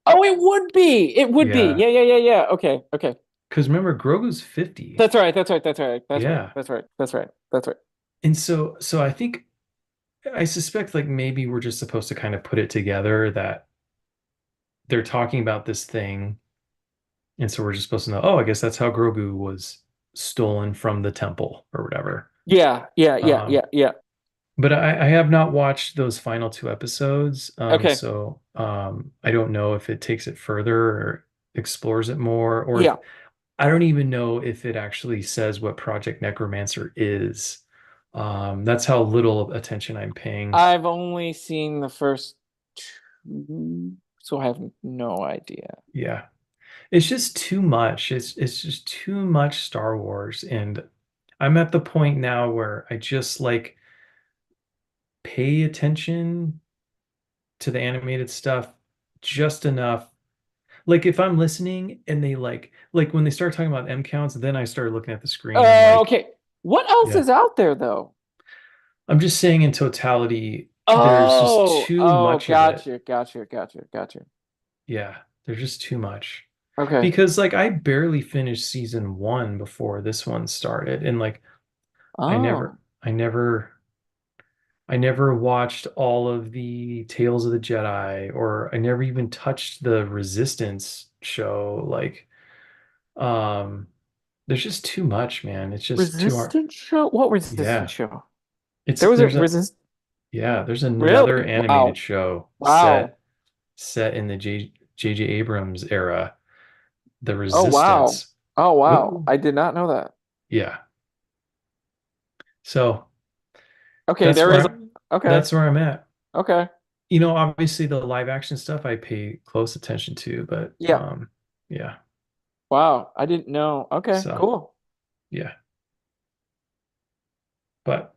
Oh, it would be. It would be. Yeah. Yeah, yeah, yeah, yeah. Okay, okay. Because remember, Grogu's 50. That's right. That's right. That's right. That's right. Yeah. That's right. That's right. That's right. And so I think I suspect like maybe we're just supposed to kind of put it together that they're talking about this thing. And so we're just supposed to know, oh, I guess that's how Grogu was stolen from the temple or whatever. Yeah, yeah, yeah, Um, yeah, yeah. but I have not watched those final two episodes. Okay. So I don't know if it takes it further or explores it more, or if Yeah. I don't even know if it actually says what Project Necromancer is. That's how little attention I'm paying. I've only seen the first two, so I have no idea. Yeah. It's just too much. It's just too much Star Wars. And I'm at the point now where I just like pay attention to the animated stuff just enough. Like if I'm listening and they like when they start talking about M counts, then I start looking at the screen. I'm like, Okay. What else yeah. is out there though? I'm just saying in totality, there's just Oh, too oh, much of it. gotcha, gotcha, gotcha, gotcha. Yeah, there's just too much. Okay. Because like I barely finished season one before this one started. And like I Oh, never I never I never watched all of the Tales of the Jedi, or I never even touched the Resistance show. Like, um, there's just too much, man. It's just too hard. resistance show? What resistance Yeah. show? It's There was a there's a resist. yeah, there's another Really? animated Wow. show Wow. set in the J.J. Abrams era, The Oh, wow. Resistance. Oh, wow. Whoa. I did not know that. Yeah. So Okay, that's there where is. Okay. that's where I'm at. Okay. Obviously the live action stuff I pay close attention to, but Yeah. yeah. Wow. I didn't know. Okay, So cool. yeah. But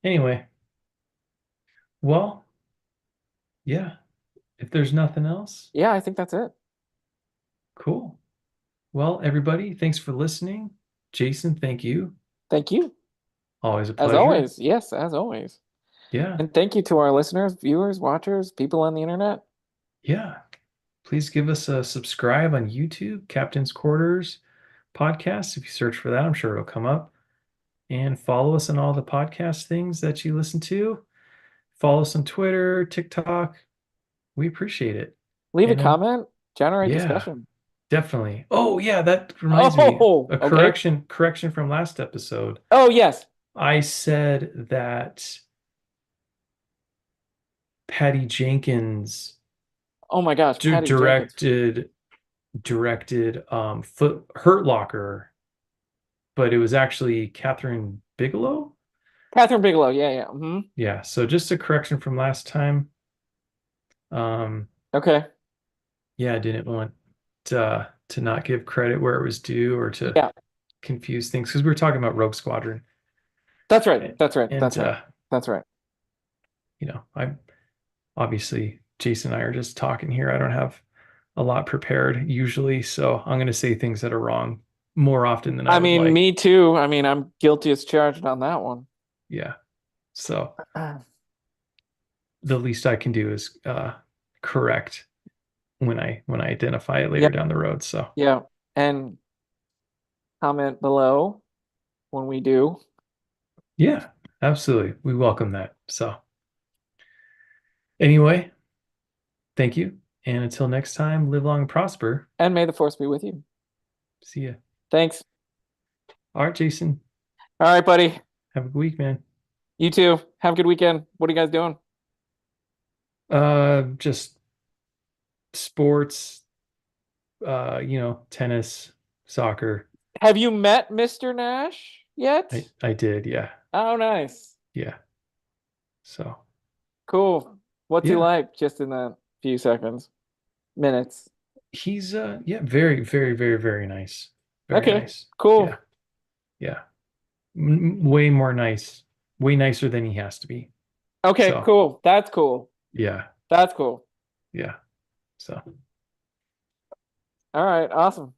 anyway, well, yeah. If there's nothing else, Yeah, I think that's it. cool. Well, everybody, thanks for listening. Jason, thank you. Thank you. Always a As pleasure. always. Yes, as always. Yeah. And thank you to our listeners, viewers, watchers, people on the internet. Yeah. Please give us a subscribe on YouTube, Captain's Quarters podcast. If you search for that, I'm sure it'll come up. And follow us on all the podcast things that you listen to. Follow us on Twitter, TikTok. We appreciate it. Leave a And comment, generate yeah, discussion. Definitely. Oh yeah, that reminds me. Oh, A okay. correction from last episode. Oh, yes. I said that Patty Jenkins Oh my gosh, d Patty Jenkins. directed Foot Hurt Locker, but it was actually Catherine Bigelow. Catherine Bigelow. Yeah, yeah. Yeah, so just a correction from last time. Um, Okay. yeah, I didn't want to not give credit where it was due or to Yeah, confuse things because we were talking about Rogue Squadron. that's right. And, That's right. and That's right. That's right. I'm obviously Jason and I are just talking here. I don't have a lot prepared usually, so I'm going to say things that are wrong more often than I I would mean, like. me too. I mean, I'm guilty as charged on that one. Yeah. So the least I can do is correct when I identify it Yeah, later down the road. So yeah. And comment below when we do. yeah, absolutely. We welcome that. So anyway, thank you. And until next time, live long and prosper. And may the force be with you. See ya. Thanks. All right, Jason. All right, buddy. Have a good week, man. You too. Have a good weekend. What are you guys doing? Just sports, tennis, soccer. Have you met Mr. Nash yet? I did, yeah. Oh, nice. Yeah. So Cool. What's he yeah. like just in that few seconds, minutes? He's yeah, very, very, very, very nice. Very Okay, nice. Yeah. cool. Yeah. Way more nice. Way nicer than he has to be. Okay, So cool. That's cool. yeah. That's cool. Yeah. So All right, awesome.